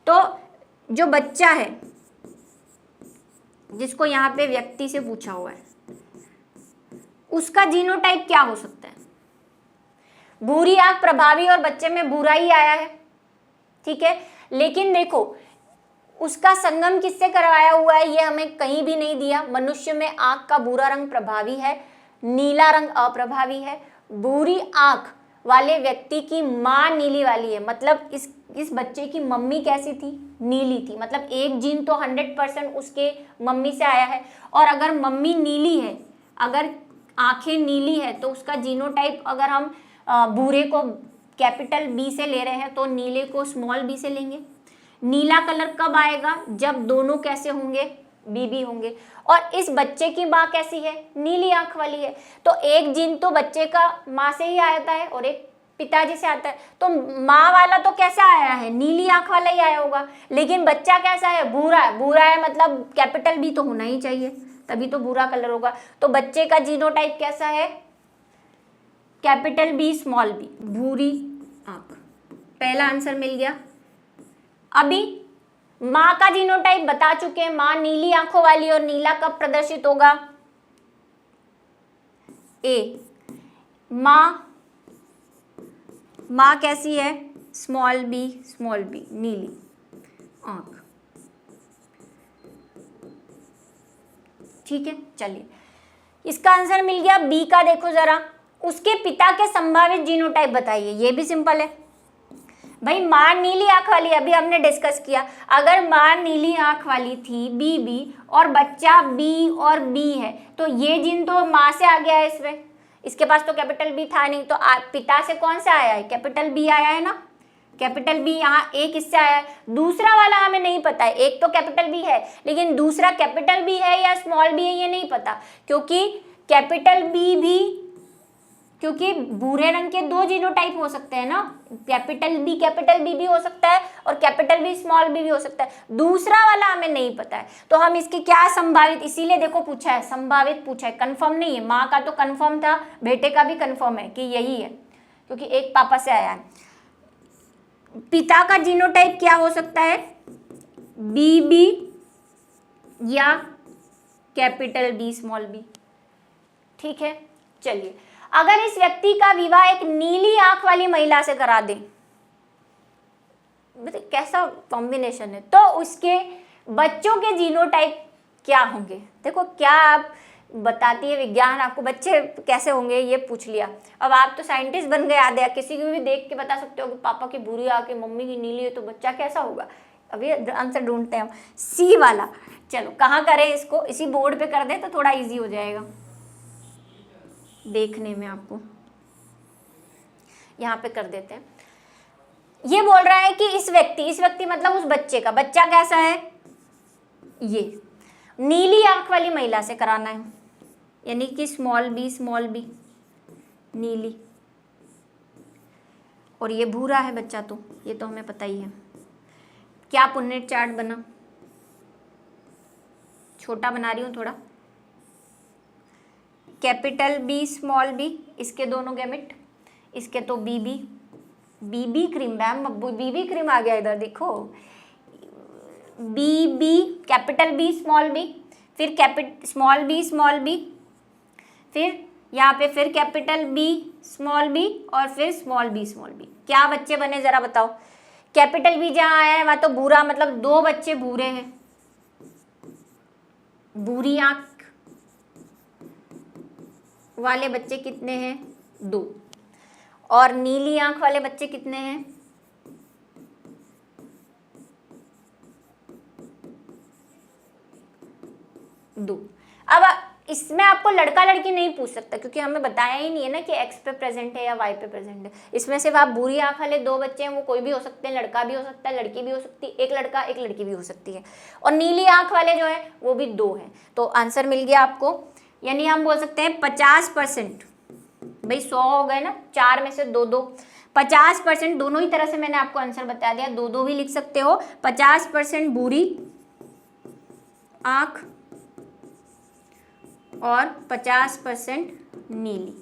Speaker 1: तो जो बच्चा है जिसको यहाँ पे व्यक्ति से पूछा हुआ है, उसका जीनोटाइप क्या हो सकता है? भूरी आंख प्रभावी और बच्चे में भूरा ही आया है, ठीक है। लेकिन देखो उसका संगम किससे करवाया हुआ है ये हमें कहीं भी नहीं दिया। मनुष्य में आंख का भूरा रंग प्रभावी है, नीला रंग अप्रभावी है। भूरी आंख वाले व्यक्ति की मां नीली वाली है, मतलब इस बच्चे की मम्मी कैसी थी? नीली थी। मतलब एक जीन तो 100% उसके मम्मी से आया है। और अगर मम्मी नीली है, अगर आंखें नीली है, तो उसका जीनोटाइप अगर हम भूरे को कैपिटल बी से ले रहे हैं तो नीले को स्मॉल बी से लेंगे। नीला कलर कब आएगा? जब दोनों कैसे होंगे? बीबी होंगे। और इस बच्चे की माँ कैसी है? नीली आंख वाली है। तो एक जीन तो बच्चे का माँ से ही आता है और एक पिताजी से आता है। तो माँ वाला तो कैसा आया है? नीली आंख वाला ही आया होगा। लेकिन बच्चा कैसा है? भूरा है। भूरा है मतलब कैपिटल बी तो होना ही चाहिए, तभी तो भूरा कलर होगा। तो बच्चे का जीनोटाइप कैसा है? कैपिटल बी स्मॉल बी, भूरी आंख। पहला आंसर मिल गया। अभी माँ का जीनोटाइप बता चुके हैं, माँ नीली आंखों वाली। और नीला कब प्रदर्शित होगा? ए। माँ कैसी है? स्मॉल बी नीली आंख, ठीक है। चलिए इसका आंसर मिल गया बी का। देखो जरा, उसके पिता के संभावित जीनोटाइप बताइए। ये भी सिंपल है भाई। माँ नीली आंख वाली, अभी हमने डिस्कस किया। अगर माँ नीली आंख वाली थी बी और बच्चा बी और बी है, तो ये जीन तो माँ से आ गया है इसमें। इसके पास तो कैपिटल बी था नहीं, तो पिता से कौन सा आया है? कैपिटल बी आया है ना। कैपिटल बी यहाँ एक इससे आया है। दूसरा वाला हमें नहीं पता है। एक तो कैपिटल बी है, लेकिन दूसरा कैपिटल बी है या स्मॉल बी है ये नहीं पता, क्योंकि कैपिटल बी भी, क्योंकि भूरे रंग के दो जीनोटाइप हो सकते हैं ना। कैपिटल बी भी हो सकता है और कैपिटल बी स्मॉल बी भी हो सकता है। दूसरा वाला हमें नहीं पता है, तो हम इसकी क्या संभावित, इसीलिए देखो पूछा है, संभावित पूछा है, कंफर्म नहीं है। माँ का तो कंफर्म था, बेटे का भी कंफर्म है कि यही है, क्योंकि एक पापा से आया है। पिता का जीनोटाइप क्या हो सकता है? बी या कैपिटल बी स्मॉल बी, ठीक है। चलिए, अगर इस व्यक्ति का विवाह एक नीली आंख वाली महिला से करा दें, कैसा कॉम्बिनेशन है, तो उसके बच्चों के जीनोटाइप क्या होंगे? देखो क्या आप बताती है विज्ञान, आपको बच्चे कैसे होंगे ये पूछ लिया। अब आप तो साइंटिस्ट बन गए आधे, किसी को भी देख के बता सकते हो कि पापा की भूरी आंख है, मम्मी की नीली है, तो बच्चा कैसा होगा? अभी आंसर ढूंढते हैं हम, सी वाला। चलो कहाँ करें इसको? इसी बोर्ड पे कर दें तो थोड़ा इजी हो जाएगा देखने में आपको। यहाँ पे कर देते हैं। ये बोल रहा है कि इस व्यक्ति मतलब उस बच्चे का, बच्चा कैसा है? ये नीली आंख वाली महिला से कराना है, यानी कि स्मॉल बी नीली, और ये भूरा है बच्चा, तो ये तो हमें पता ही है। क्या पुन्नेट चार्ट बना? छोटा बना रही हूँ थोड़ा, कैपिटल बी स्मॉल बी, इसके दोनों गैमेट, इसके तो BB cream, ma'am BB cream आ गया इधर देखो, B capital B small B, फिर स्मॉल बी, फिर यहाँ पे फिर कैपिटल बी स्मॉल बी और फिर स्मॉल बी। क्या बच्चे बने जरा बताओ। कैपिटल बी जहाँ आया है वहाँ तो भूरा, मतलब 2 बच्चे भूरे हैं, भूरी आंख वाले बच्चे कितने हैं 2, और नीली आंख वाले बच्चे कितने हैं 2। अब इसमें आपको लड़का लड़की नहीं पूछ सकता क्योंकि हमें बताया ही नहीं है ना कि एक्स पे प्रेजेंट है या वाई पे प्रेजेंट है। इसमें सिर्फ आप भूरी आंख वाले 2 बच्चे हैं, वो कोई भी हो सकते हैं, लड़का भी हो सकता है, लड़की भी हो सकती है, एक लड़का एक लड़की भी हो सकती है, और नीली आंख वाले जो है वो भी 2 हैं। तो आंसर मिल गया आपको, यानी हम बोल सकते हैं 50%, भाई 100 हो गए ना, 4 में से 2 50%, दोनों ही तरह से मैंने आपको आंसर बता दिया, 2 भी लिख सकते हो। 50% भूरी आंख और 50% नीली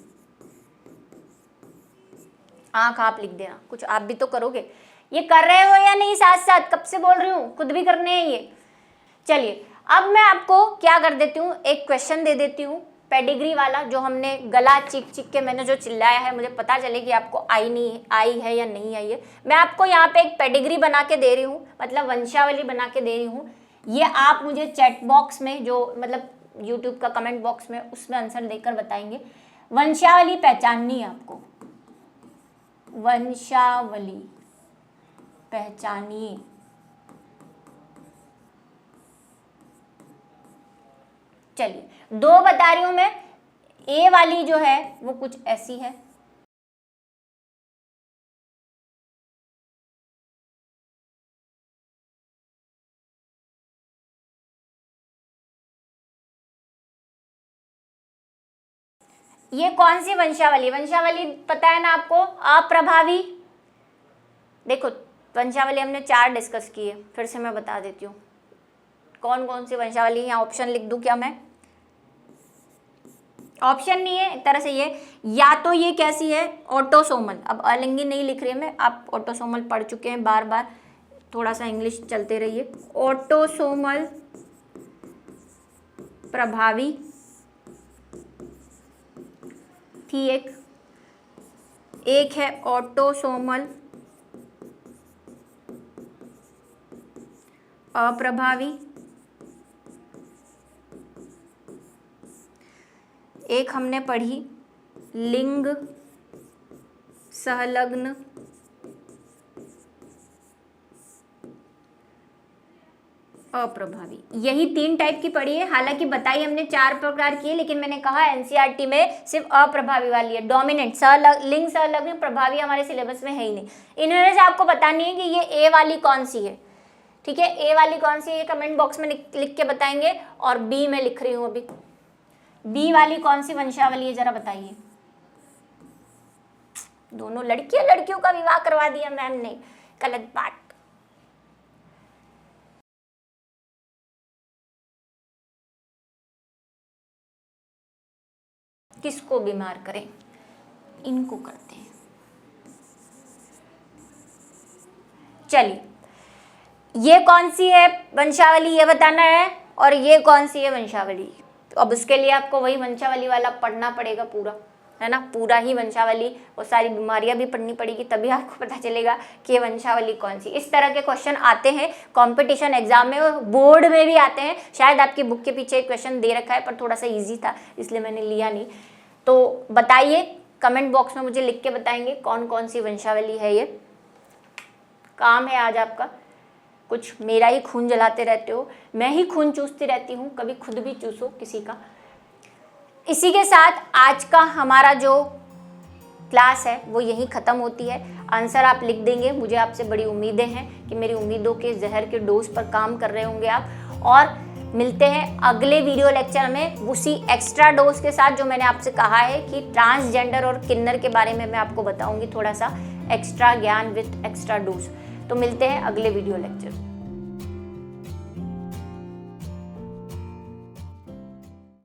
Speaker 1: आंख आप लिख देना। कुछ आप भी तो करोगे, ये कर रहे हो या नहीं साथ साथ, कब से बोल रही हूँ, खुद भी करने हैं ये। चलिए अब मैं आपको क्या कर देती हूँ, एक क्वेश्चन दे देती हूँ पेडिग्री वाला, जो हमने गला चीख चीख के मैंने जो चिल्लाया है, मुझे पता चले कि आपको आई है या नहीं आई है। मैं आपको यहाँ पे एक पेडिग्री बना के दे रही हूँ, मतलब वंशावली बना के दे रही हूँ। ये आप मुझे चैट बॉक्स में, जो मतलब यूट्यूब का कमेंट बॉक्स में, उसमें आंसर देकर बताएंगे। वंशावली पहचाननी है आपको, वंशावली पहचानिए। चलिए 2 बता रही हूं मैं, ए वाली जो है वो कुछ ऐसी है, ये कौन सी वंशावली पता है ना आपको, अप्रभावी। देखो वंशावली हमने 4 डिस्कस की है, फिर से मैं बता देती हूँ कौन कौन सी वंशावली। यहाँ ऑप्शन लिख दूँ क्या मैं, ऑप्शन नहीं है एक तरह से, ये या तो ये कैसी है ऑटोसोमल, अब अलिंगी नहीं लिख रही है मैं, आप ऑटोसोमल पढ़ चुके हैं बार बार, थोड़ा सा इंग्लिश चलते रहिए। ऑटोसोमल प्रभावी थी एक है ऑटोसोमल अप्रभावी, एक हमने पढ़ी लिंग संलग्न अप्रभावी। यही 3 टाइप की पढ़ी है, हालांकि बताई हमने 4 प्रकार की है, लेकिन मैंने कहा एनसीईआरटी में सिर्फ अप्रभावी वाली है, डोमिनेंट लिंग संलग्न प्रभावी हमारे सिलेबस में है ही नहीं। इन्होंने से आपको बतानी है कि ये ए वाली कौन सी है, ठीक है, ए वाली कौन सी है कमेंट बॉक्स में लिख के बताएंगे। और बी में लिख रही हूँ अभी, बी वाली कौन सी वंशावली है जरा बताइए। दोनों लड़कियों का विवाह करवा दिया मैम ने, गलत बात। किसको बीमार करें, इनको करते हैं। चलिए ये कौन सी है वंशावली ये बताना है, और ये कौन सी है वंशावली। तो अब उसके लिए आपको वही वंशावली वाला पढ़ना पड़ेगा पूरा, है ना, पूरा ही वंशावली, वो सारी बीमारियां भी पढ़नी पड़ेगी, तभी आपको पता चलेगा कि ये वंशावली कौन सी। इस तरह के क्वेश्चन आते हैं कंपटीशन एग्जाम में, और बोर्ड में भी आते हैं। शायद आपकी बुक के पीछे एक क्वेश्चन दे रखा है, पर थोड़ा सा ईजी था इसलिए मैंने लिया नहीं। तो बताइए कमेंट बॉक्स में, मुझे लिख के बताएंगे कौन कौन सी वंशावली है ये। काम है आज आपका, कुछ मेरा ही खून जलाते रहते हो, मैं ही खून चूसती रहती हूँ, कभी खुद भी चूसो किसी का। इसी के साथ आज का हमारा जो क्लास है वो यहीं ख़त्म होती है। आंसर आप लिख देंगे, मुझे आपसे बड़ी उम्मीदें हैं कि मेरी उम्मीदों के जहर के डोज पर काम कर रहे होंगे आप। और मिलते हैं अगले वीडियो लेक्चर में उसी एक्स्ट्रा डोज के साथ, जो मैंने आपसे कहा है कि ट्रांसजेंडर और किन्नर के बारे में मैं आपको बताऊंगी, थोड़ा सा एक्स्ट्रा ज्ञान विथ एक्स्ट्रा डोज। तो मिलते हैं अगले वीडियो लेक्चर।